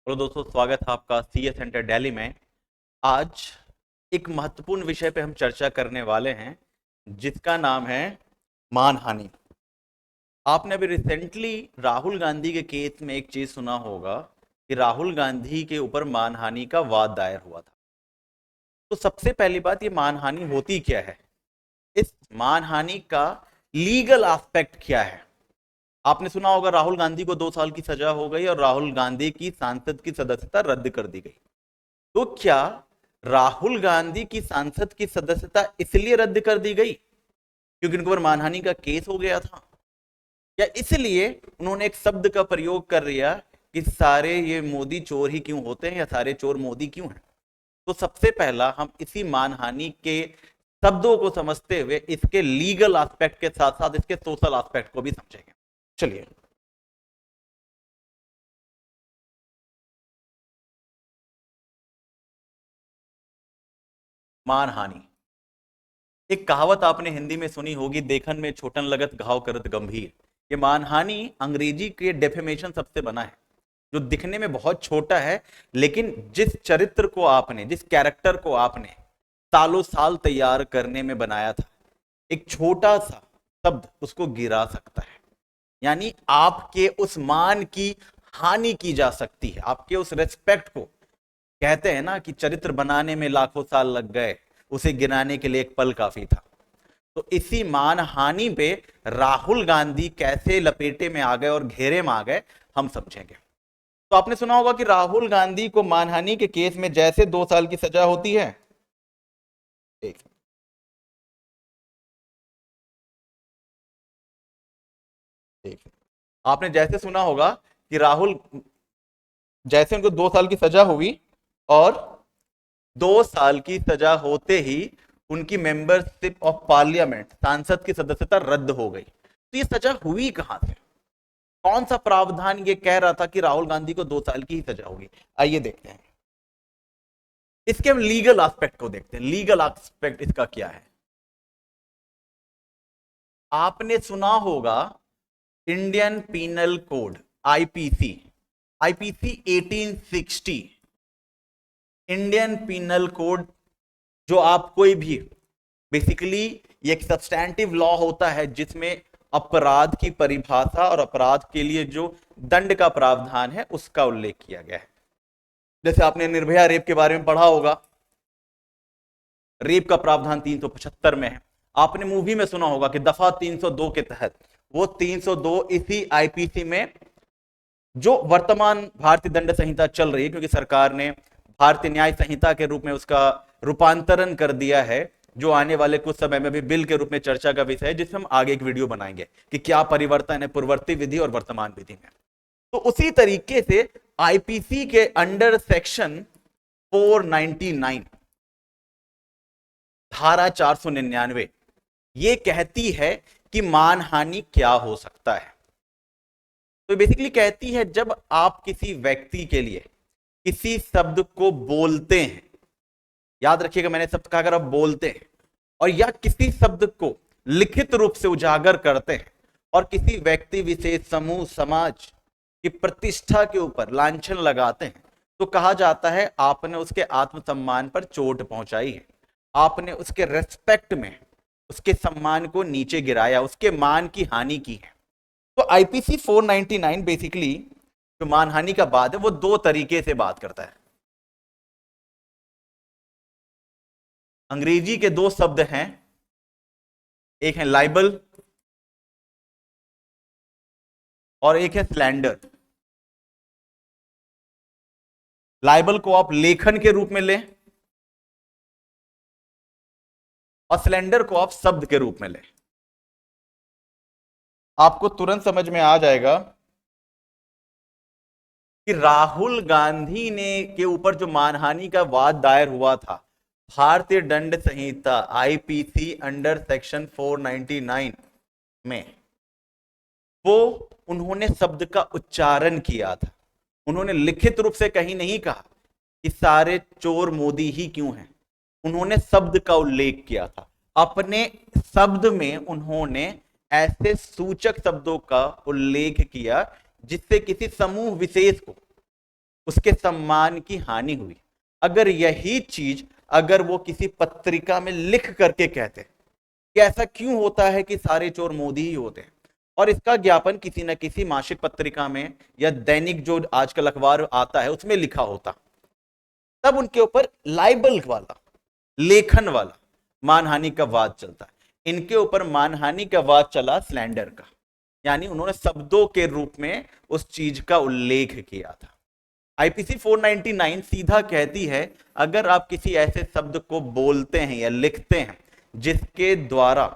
Hello दोस्तों, स्वागत है आपका सीए सेंटर दिल्ली में। आज एक महत्वपूर्ण विषय पे हम चर्चा करने वाले हैं जिसका नाम है मानहानि। आपने अभी रिसेंटली राहुल गांधी के केस में एक चीज सुना होगा कि राहुल गांधी के ऊपर मानहानि का वाद दायर हुआ था। तो सबसे पहली बात, ये मानहानि होती क्या है, इस मानहानि का लीगल एस्पेक्ट क्या है। आपने सुना होगा राहुल गांधी को 2 साल की सजा हो गई और राहुल गांधी की सांसद की सदस्यता रद्द कर दी गई। तो क्या राहुल गांधी की सांसद की सदस्यता इसलिए रद्द कर दी गई क्योंकि उनके ऊपर मानहानि का केस हो गया था, या इसलिए उन्होंने एक शब्द का प्रयोग कर दिया कि सारे ये मोदी चोर ही क्यों होते हैं या सारे चोर मोदी क्यों हैं। तो सबसे पहला हम इसी मानहानि के शब्दों को समझते हुए इसके लीगल एस्पेक्ट के साथ साथ इसके सोशल एस्पेक्ट को भी समझेंगे। चलिए, मानहानि एक कहावत आपने हिंदी में सुनी होगी, देखन में छोटन लगत घाव करत गंभीर। ये मानहानि अंग्रेजी के डेफेमेशन सबसे बना है, जो दिखने में बहुत छोटा है लेकिन जिस चरित्र को आपने, जिस कैरेक्टर को आपने सालों साल तैयार करने में बनाया था, एक छोटा सा शब्द उसको गिरा सकता है। यानी आपके उस मान की हानि की जा सकती है, आपके उस रेस्पेक्ट को। कहते हैं ना कि चरित्र बनाने में लाखों साल लग गए, उसे गिराने के लिए एक पल काफी था। तो इसी मानहानि पे राहुल गांधी कैसे लपेटे में आ गए और घेरे में आ गए, हम समझेंगे। तो आपने सुना होगा कि राहुल गांधी को मानहानि के केस में जैसे 2 साल की सजा होती है, एक एक आपने जैसे सुना होगा कि राहुल, जैसे उनको 2 साल की सजा हुई और 2 साल की सजा होते ही उनकी मेंबरशिप ऑफ पार्लियामेंट, सांसद की सदस्यता रद्द हो गई। तो ये सजा हुई कहां से, कौन सा प्रावधान ये कह रहा था कि राहुल गांधी को 2 साल की ही सजा होगी। आइए देखते हैं, इसके हम लीगल एस्पेक्ट को देखते हैं। लीगल एस्पेक्ट इसका क्या है। आपने सुना होगा Indian penal code, IPC, IPC 1860, Indian penal code. जो आप कोई भी, बेसिकली ये एक सब्सटैंटिव लॉ होता है जिसमें अपराध की परिभाषा और अपराध के लिए जो दंड का प्रावधान है उसका उल्लेख किया गया है। जैसे आपने निर्भया रेप के बारे में पढ़ा होगा, रेप का प्रावधान 375 में है। आपने मूवी में सुना होगा कि दफा 302 के तहत, वो 302 इसी आईपीसी में, जो वर्तमान भारतीय दंड संहिता चल रही है, क्योंकि सरकार ने भारतीय न्याय संहिता के रूप में उसका रूपांतरण कर दिया है, जो आने वाले कुछ समय में भी बिल के रूप में चर्चा का विषय है, जिसमें हम आगे एक वीडियो बनाएंगे कि क्या परिवर्तन है पूर्ववर्ती विधि और वर्तमान विधि में। तो उसी तरीके से आईपीसी के अंडर सेक्शन 499, धारा 499, ये कहती है कि मानहानि क्या हो सकता है। तो बेसिकली कहती है जब आप किसी व्यक्ति के लिए किसी शब्द को बोलते हैं, याद रखिएगा मैंने शब्द कहा, अगर आप बोलते हैं और या किसी शब्द को लिखित रूप से उजागर करते हैं और किसी व्यक्ति विशेष, समूह, समाज की प्रतिष्ठा के ऊपर लांछन लगाते हैं, तो कहा जाता है आपने उसके आत्मसम्मान पर चोट पहुंचाई है, आपने उसके रेस्पेक्ट में उसके सम्मान को नीचे गिराया, उसके मान की हानि की है। तो आईपीसी 499 बेसिकली जो मानहानि का बात है वो 2 तरीके से बात करता है। अंग्रेजी के 2 शब्द हैं, एक है लाइबल और एक है स्लैंडर। लाइबल को आप लेखन के रूप में लें और स्लैंडर को आप शब्द के रूप में लें। आपको तुरंत समझ में आ जाएगा कि राहुल गांधी ने के ऊपर जो मानहानि का वाद दायर हुआ था, भारतीय दंड संहिता आईपीसी अंडर सेक्शन 499 में, वो उन्होंने शब्द का उच्चारण किया था। उन्होंने लिखित रूप से कहीं नहीं कहा कि सारे चोर मोदी ही क्यों हैं, उन्होंने शब्द का उल्लेख किया था। अपने शब्द में उन्होंने ऐसे सूचक शब्दों का उल्लेख किया जिससे किसी समूह विशेष को उसके सम्मान की हानि हुई। अगर यही चीज अगर वो किसी पत्रिका में लिख करके कहते कि ऐसा क्यों होता है कि सारे चोर मोदी ही होते हैं, और इसका ज्ञापन किसी न किसी मासिक पत्रिका में या दैनिक जो आजकल अखबार आता है उसमें लिखा होता, तब उनके ऊपर लाइबल वाला, लेखन वाला मानहानि का वाद चलता है। इनके ऊपर मानहानि का वाद चला स्लैंडर का, यानी उन्होंने शब्दों के रूप में उस चीज का उल्लेख किया था। आईपीसी 499 सीधा कहती है, अगर आप किसी ऐसे शब्द को बोलते हैं या लिखते हैं जिसके द्वारा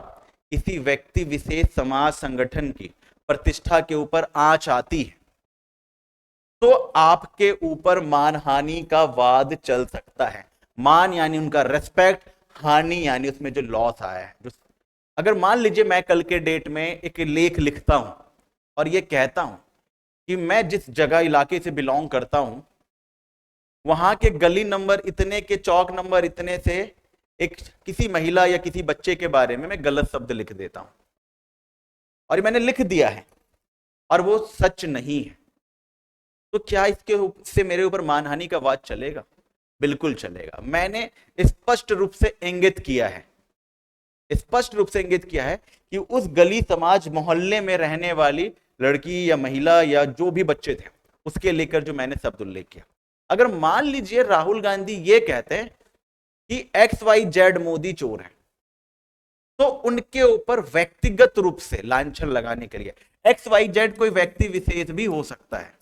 किसी व्यक्ति विशेष, समाज, संगठन की प्रतिष्ठा के ऊपर आंच आती है, तो आपके ऊपर मानहानि का वाद चल सकता है। मान यानी उनका रेस्पेक्ट, हानि यानी उसमें जो लॉस आया है। जो अगर मान लीजिए मैं कल के डेट में एक लेख लिखता हूं और ये कहता हूं कि मैं जिस जगह, इलाके से बिलोंग करता हूं, वहां के गली नंबर इतने के चौक नंबर इतने से एक किसी महिला या किसी बच्चे के बारे में मैं गलत शब्द लिख देता हूं, और मैंने लिख दिया है और वो सच नहीं है, तो क्या इसके से मेरे ऊपर मानहानि का वाद चलेगा? बिल्कुल चलेगा। मैंने स्पष्ट रूप से इंगित किया है, स्पष्ट रूप से इंगित किया है कि उस गली, समाज, मोहल्ले में रहने वाली लड़की या महिला या जो भी बच्चे थे उसके लेकर जो मैंने शब्द उल्लेख किया। अगर मान लीजिए राहुल गांधी ये कहते हैं कि XYZ मोदी चोर है, तो उनके ऊपर व्यक्तिगत रूप से लांछन लगाने के लिए, XYZ कोई व्यक्ति विशेष भी हो सकता है,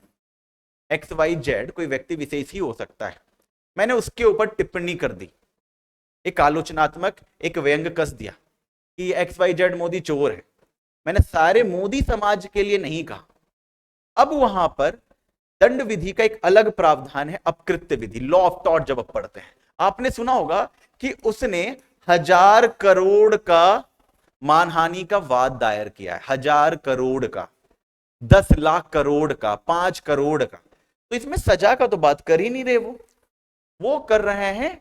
XYZ कोई व्यक्ति विशेष ही हो सकता है, मैंने उसके ऊपर टिप्पणी कर दी, एक आलोचनात्मक, एक व्यंग कस दिया कि XYZ मोदी चोर है, मैंने सारे मोदी समाज के लिए नहीं कहा। अब वहां पर दंड विधि का एक अलग प्रावधान है, अपकृत्य विधि, लॉ ऑफ टॉर्ट। जब आप पढ़ते हैं, आपने सुना होगा कि उसने 1000 करोड़ का मानहानि का वाद दायर किया है, 1000 करोड़ का, 10 लाख करोड़ का, 5 करोड़ का। तो इसमें सजा का तो बात कर ही नहीं रहे, वो कर रहे हैं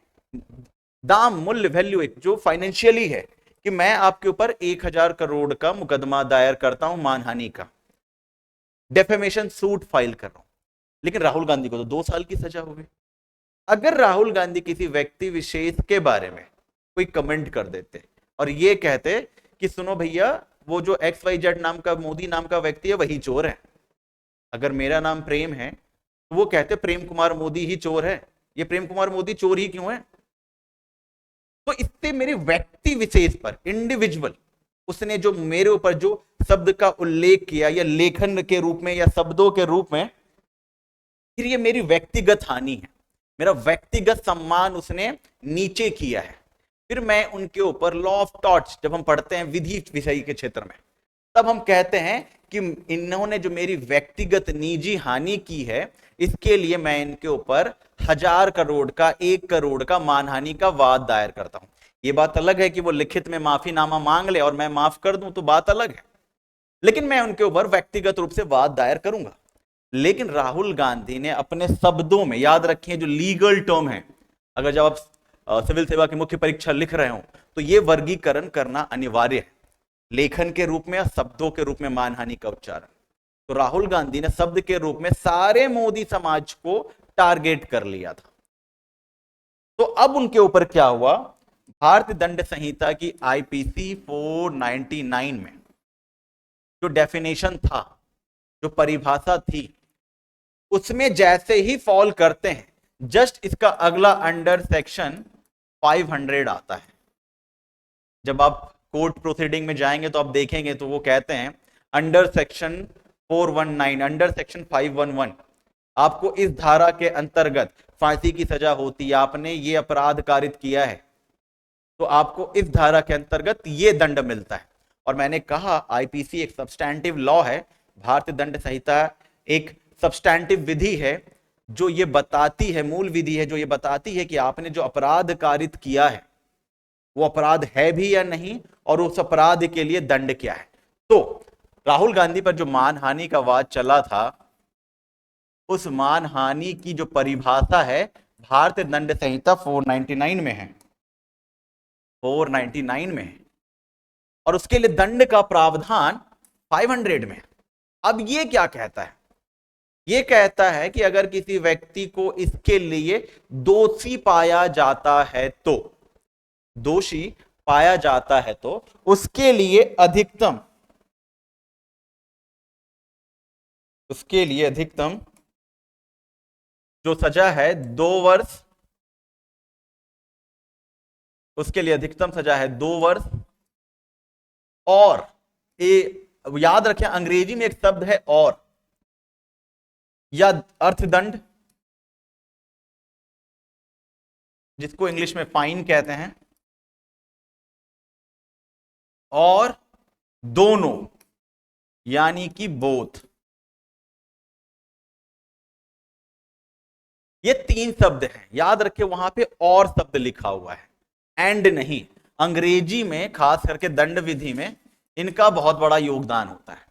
दाम, मूल्य, वैल्यू, एक जो फाइनेंशियली है कि मैं आपके ऊपर 1000 करोड़ का मुकदमा दायर करता हूं, मानहानि का, डेफेमेशन सूट फाइल कर रहा हूं। लेकिन राहुल गांधी को तो 2 साल की सजा हो गई। अगर राहुल गांधी किसी व्यक्ति विशेष के बारे में कोई कमेंट कर देते और ये कहते कि सुनो भैया, वो जो XYZ नाम का, मोदी नाम का व्यक्ति है वही चोर है, अगर मेरा नाम प्रेम है तो वो कहते प्रेम कुमार मोदी ही चोर है, ये प्रेम कुमार मोदी चोर ही क्यों है? तो इससे मेरे व्यक्ति विशेष पर, इंडिविजुअल, उसने जो मेरे ऊपर जो शब्द का उल्लेख किया या लेखन के रूप में या शब्दों के रूप में, फिर ये मेरी व्यक्तिगत हानि है, मेरा व्यक्तिगत सम्मान उसने नीचे किया है। फिर मैं उनके ऊपर लॉ ऑफ टॉर्ट्स, जब हम पढ़ते हैं विधि विषय के क्षेत्र में, तब हम कहते हैं कि इन्होंने जो मेरी व्यक्तिगत निजी हानि की है, इसके लिए मैं इनके ऊपर 1000 करोड़ का, 1 करोड़ का मानहानि का वाद दायर करता हूं। ये बात अलग है कि वो लिखित में माफीनामा मांग ले और मैं माफ कर दूं, तो बात अलग है, लेकिन मैं उनके ऊपर व्यक्तिगत रूप से वाद दायर करूंगा। लेकिन राहुल गांधी ने अपने शब्दों में, याद रखिए जो लीगल टर्म है, अगर जब आप सिविल सेवा की मुख्य परीक्षा लिख रहे हो तो यह वर्गीकरण करना अनिवार्य है, लेखन के रूप में या शब्दों के रूप में मानहानि का उच्चारण। तो राहुल गांधी ने शब्द के रूप में सारे मोदी समाज को टारगेट कर लिया था। तो अब उनके ऊपर क्या हुआ, भारतीय दंड संहिता की आईपीसी 499 में जो डेफिनेशन था, जो परिभाषा थी, उसमें जैसे ही फॉल करते हैं, जस्ट इसका अगला अंडर सेक्शन 500 आता है। जब आप कोर्ट प्रोसीडिंग में जाएंगे तो आप देखेंगे तो वो कहते हैं अंडर सेक्शन 419, अंडर सेक्शन 511, आपको इस धारा के अंतर्गत फांसी की सजा होती है, आपने ये अपराध कारित किया है तो आपको इस धारा के अंतर्गत ये दंड मिलता है। और मैंने कहा आईपीसी एक सब्सटैंटिव लॉ है, भारतीय दंड संहिता एक सब्सटैंटिव विधि है जो ये बताती है, मूल विधि है जो ये बताती है कि आपने जो अपराध कारित किया है वो अपराध है भी या नहीं, और उस अपराध के लिए दंड क्या है। तो राहुल गांधी पर जो मानहानि का वाद चला था, उस मानहानि की जो परिभाषा है भारतीय दंड संहिता 499 में है, 499 में है, और उसके लिए दंड का प्रावधान 500 में। अब ये क्या कहता है ये कहता है कि अगर किसी व्यक्ति को इसके लिए दोषी पाया जाता है तो, दोषी पाया जाता है तो उसके लिए अधिकतम, उसके लिए अधिकतम जो सजा है 2 वर्ष, उसके लिए अधिकतम सजा है 2 वर्ष। और ये याद रखें अंग्रेजी में एक शब्द है और, या अर्थदंड, जिसको इंग्लिश में फाइन कहते हैं, और दोनों यानी कि बोथ। ये 3 शब्द हैं, याद रखें वहां पे और शब्द लिखा हुआ है, एंड नहीं। अंग्रेजी में खास करके दंड विधि में इनका बहुत बड़ा योगदान होता है।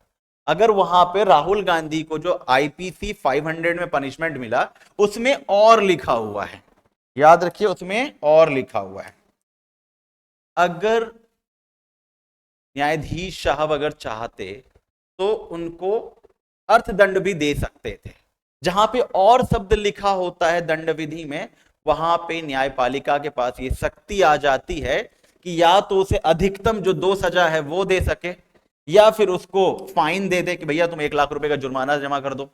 अगर वहां पे राहुल गांधी को जो आईपीसी 500 में पनिशमेंट मिला उसमें और लिखा हुआ है, याद रखिए उसमें और लिखा हुआ है। अगर न्यायाधीश साहब अगर चाहते तो उनको अर्थदंड भी दे सकते थे। जहां पे और शब्द लिखा होता है दंड विधि में, वहां पे न्यायपालिका के पास ये शक्ति आ जाती है कि या तो उसे अधिकतम जो 2 सजा है वो दे सके, या फिर उसको फाइन दे दे कि भैया तुम 1 लाख रुपए का जुर्माना जमा कर दो,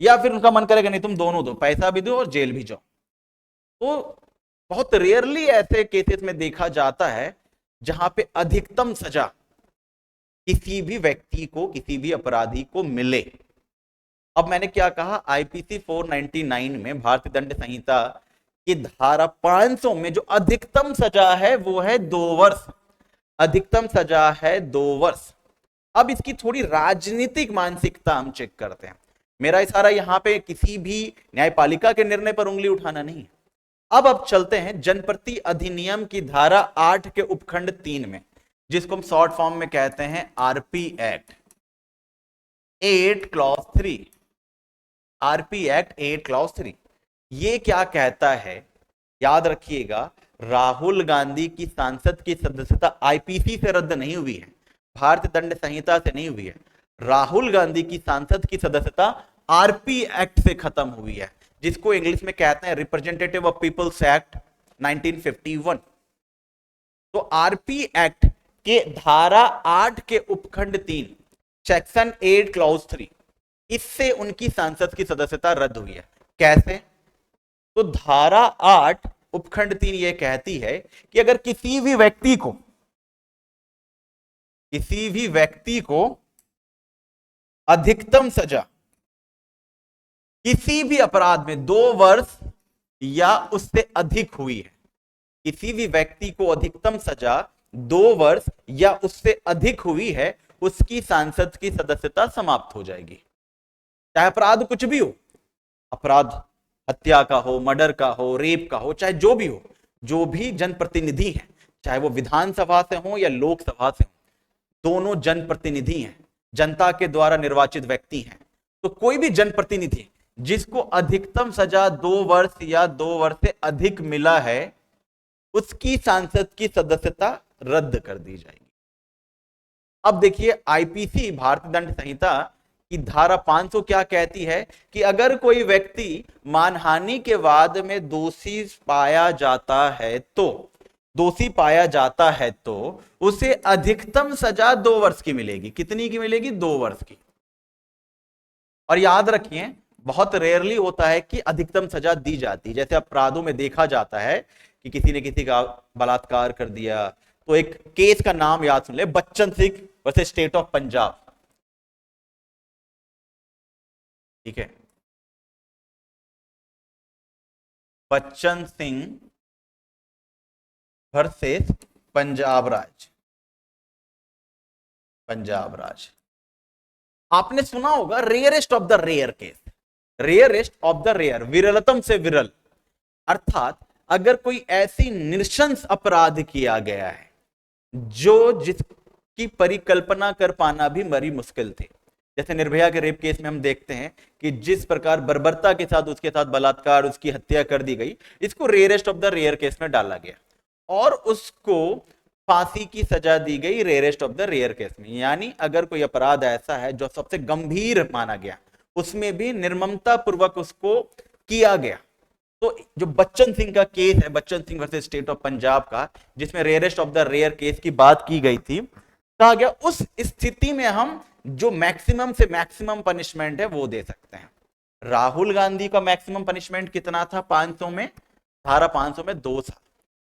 या फिर उनका मन करेगा नहीं तुम दोनों दो, पैसा भी दो और जेल भी जाओ। तो बहुत रेयरली ऐसे केसेस में देखा जाता है जहां पे अधिकतम सजा किसी भी व्यक्ति को, किसी भी अपराधी को मिले। अब मैंने क्या कहा, आईपीसी 499 में, भारतीय दंड संहिता की धारा 500 में जो अधिकतम सजा है वो है 2 वर्ष, अधिकतम सजा है 2 वर्ष। अब इसकी थोड़ी राजनीतिक मानसिकता हम चेक करते हैं। मेरा इशारा यहां पे किसी भी न्यायपालिका के निर्णय पर उंगली उठाना नहीं है। अब चलते हैं जनप्रति अधिनियम की धारा 8 के उपखंड 3 में, जिसको हम शॉर्ट फॉर्म में कहते हैं RP act 8 clause 3। RP act 8 clause 3 ये क्या कहता है, याद रखिएगा, राहुल गांधी की सांसद की सदस्यता आईपीसी से रद्द नहीं हुई है, भारतीय दंड संहिता से नहीं हुई है। राहुल गांधी की सांसद की सदस्यता आरपी एक्ट से खत्म हुई है, जिसको इंग्लिश में कहते हैं रिप्रेजेंटेटिव ऑफ पीपल्स एक्ट 1951। तो आरपी एक्ट के धारा 8 के उपखंड 3 सेक्शन 8 क्लॉज 3, इससे उनकी सांसद की सदस्यता रद्द हुई है। कैसे? तो धारा 8 उपखंड 3 यह कहती है कि अगर किसी भी व्यक्ति को अधिकतम सजा किसी भी अपराध में 2 वर्ष या उससे अधिक हुई है, किसी भी व्यक्ति को अधिकतम सजा 2 वर्ष या उससे अधिक हुई है, उसकी सांसद की सदस्यता समाप्त हो जाएगी। चाहे अपराध कुछ भी हो, अपराध हत्या का हो, मर्डर का हो, रेप का हो, चाहे जो भी हो, जो भी जनप्रतिनिधि हैं, चाहे वो विधानसभा से हो या लोकसभा से हो, दोनों जनप्रतिनिधि हैं, जनता के द्वारा निर्वाचित व्यक्ति हैं। तो कोई भी जनप्रतिनिधि जिसको अधिकतम सजा 2 वर्ष या 2 वर्ष से अधिक मिला है, उसकी सांसद की सदस्यता रद्द कर दी जाएगी। अब देखिए आईपीसी भारतीय दंड संहिता की धारा 500 क्या कहती है कि अगर कोई व्यक्ति मानहानि के वाद में दोषी पाया जाता है तो उसे अधिकतम सजा 2 वर्ष की मिलेगी। कितनी की मिलेगी? 2 वर्ष की। और याद रखिए बहुत रेयरली होता है कि अधिकतम सजा दी जाती है। जैसे अपराधों में देखा जाता है कि किसी ने किसी का बलात्कार कर दिया, तो एक केस का नाम याद सुन ले, Bachan Singh versus state of Punjab. ठीक है, बच्चन सिंह वर्सेस पंजाब राज। आपने सुना होगा rarest of the rare case, rarest of the rare, विरलतम से विरल। अर्थात अगर कोई ऐसी नृशंस अपराध किया गया है जिसकी परिकल्पना कर पाना भी बड़ी मुश्किल थी, जैसे निर्भया के रेप केस में हम देखते हैं कि जिस प्रकार बर्बरता के साथ उसके साथ बलात्कार, उसकी हत्या कर दी गई, इसको rarest of the rare case में डाला गया और उसको फांसी की सजा दी गई rarest of the rare case में। यानी अगर कोई अपराध ऐसा है जो सबसे गंभीर माना गया, उसमें भी निर्ममता पूर्वक उसको किया गया। तो जो बच्चन सिंह का केस है, Bachan Singh versus state of Punjab का, जिसमें rarest of the rare case की बात की गई थी, कहा गया उस स्थिति में हम जो मैक्सिमम से मैक्सिमम पनिशमेंट है वो दे सकते हैं। राहुल गांधी का मैक्सिमम पनिशमेंट कितना था 500 में, धारा 500 में 2 साल।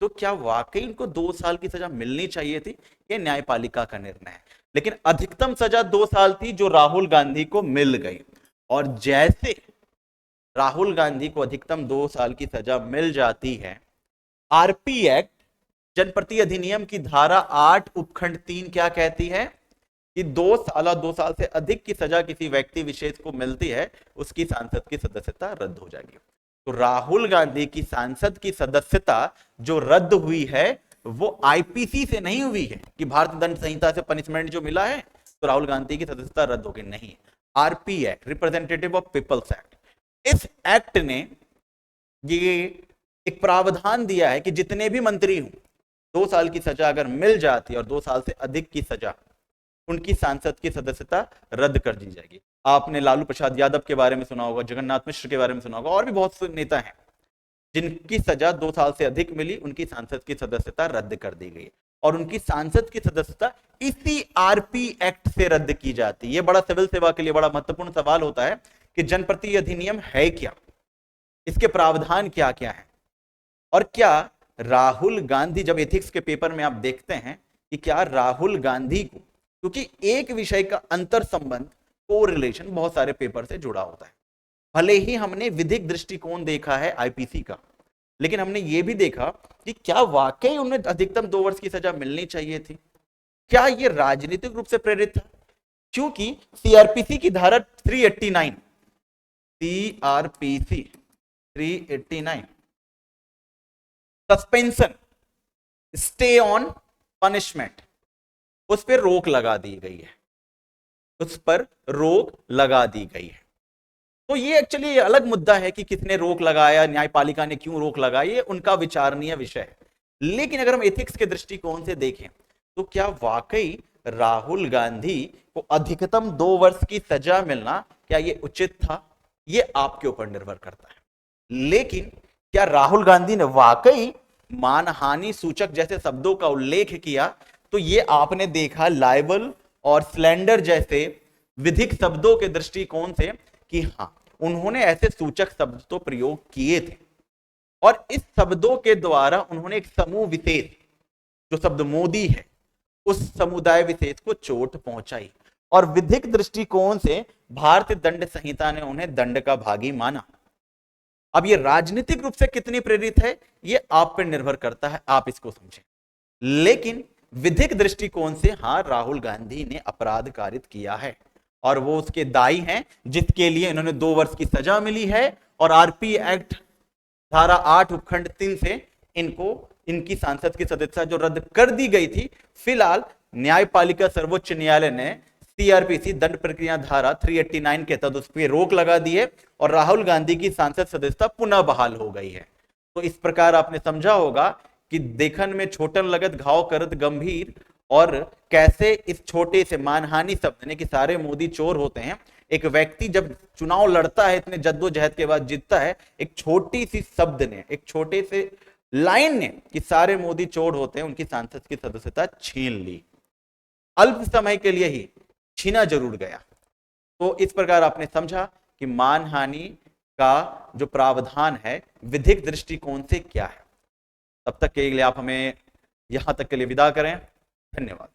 तो क्या वाकई इनको 2 साल की सजा मिलनी चाहिए थी? ये न्यायपालिका का निर्णय है, लेकिन अधिकतम सजा 2 साल थी जो राहुल गांधी को मिल गई। और जैसे राहुल गांधी को अधिकतम 2 साल की सजा मिल जाती है, आरपी एक्ट जनप्रति अधिनियम की धारा 8 उपखंड 3 क्या कहती है कि 2 साल से अधिक की सजा किसी व्यक्ति विशेष को मिलती है, उसकी सांसद की सदस्यता रद्द हो जाएगी। तो राहुल गांधी की सांसद की सदस्यता जो रद्द हुई है वो आईपीसी से नहीं हुई है कि भारतीय दंड संहिता से पनिशमेंट जो मिला है तो राहुल गांधी की सदस्यता रद्द होगी, नहीं। RP act, representative of peoples act, इस एक्ट ने ये एक प्रावधान दिया है कि जितने भी मंत्री हों 2 साल की सजा अगर मिल जाती है और 2 साल से अधिक की सजा, उनकी सांसद की सदस्यता रद्द कर दी जाएगी। आपने लालू प्रसाद यादव के बारे में सुना होगा, जगन्नाथ मिश्र के बारे में सुना होगा, और भी बहुत से नेता हैं जिनकी सजा 2 साल से अधिक मिली, उनकी सांसद की सदस्यता रद्द कर दी गई और उनकी सांसद की सदस्यता इसी आरपी एक्ट से रद्द की जाती है। यह बड़ा सिविल सेवा के लिए बड़ा महत्वपूर्ण सवाल होता है कि जनप्रति अधिनियम है क्या, इसके प्रावधान क्या क्या है, और क्या राहुल गांधी, जब एथिक्स के पेपर में आप देखते हैं कि क्या राहुल गांधी को, क्योंकि एक विषय का अंतर संबंध, कोरिलेशन बहुत सारे पेपर से जुड़ा होता है। भले ही हमने विधिक दृष्टिकोण देखा है आईपीसी का, लेकिन हमने यह भी देखा कि क्या वाकई उन्हें अधिकतम 2 वर्ष की सजा मिलनी चाहिए थी, क्या यह राजनीतिक रूप से प्रेरित था? क्योंकि सीआरपीसी की धारा 389, CrPC 389 suspension, stay on punishment, उस पर रोक लगा दी गई है, उस पर रोक लगा दी गई है। तो ये एक्चुअली अलग मुद्दा है कि किसने रोक लगाया, न्यायपालिका ने क्यों रोक लगाई, ये उनका विचारणीय विषय है। लेकिन अगर हम एथिक्स के दृष्टिकोण से देखें तो क्या वाकई राहुल गांधी को अधिकतम 2 वर्ष की सजा मिलना, क्या ये उचित था? ये आपके ऊपर निर्भर करता है। लेकिन क्या राहुल गांधी ने वाकई मानहानि सूचक जैसे शब्दों का उल्लेख किया? तो ये आपने देखा लाइबल और स्लैंडर जैसे विधिक शब्दों के दृष्टिकोण से कि हां, उन्होंने ऐसे सूचक शब्द तो प्रयोग किए थे और इस शब्दों के द्वारा उन्होंने एक समूह विशेष, जो शब्द मोदी है, उस समुदाय विशेष को चोट पहुंचाई और विधिक दृष्टिकोण से भारतीय दंड संहिता ने उन्हें दंड का भागी माना। अब ये राजनीतिक रूप से कितनी प्रेरित है ये आप पर निर्भर करता है, आप इसको समझें। लेकिन विधिक दृष्टिकोण से हां, राहुल गांधी ने अपराध कारित किया है और वो उसके दायी हैं, जिसके लिए इन्होंने 2 वर्ष की सजा मिली है और आरपी एक्ट धारा 8 उपखंड 3 से इनको, इनकी सांसद की सदस्यता जो रद्द कर दी गई थी, फिलहाल न्यायपालिका सर्वोच्च न्यायालय ने सीआरपीसी दंड प्रक्रिया धारा 389 के तहत उस पर रोक लगा दी है और राहुल गांधी की सांसद सदस्यता पुनः बहाल हो गई है। तो इस प्रकार आपने समझा होगा कि देखन में छोटन लगत घाव करत गंभीर, और कैसे इस छोटे से मानहानि शब्द ने कि सारे मोदी चोर होते हैं, एक व्यक्ति जब चुनाव लड़ता है, इतने जद्दोजहद के बाद जीतता है, एक छोटी सी शब्द ने, एक छोटे से लाइन ने कि सारे मोदी चोर होते हैं, उनकी सांसद की सदस्यता छीन ली। अल्प समय के लिए ही छीना जरूर गया। तो इस प्रकार आपने समझा कि मानहानि का जो प्रावधान है विधिक दृष्टिकोण से क्या है। तब तक के लिए आप हमें यहां तक के लिए विदा करें। धन्यवाद।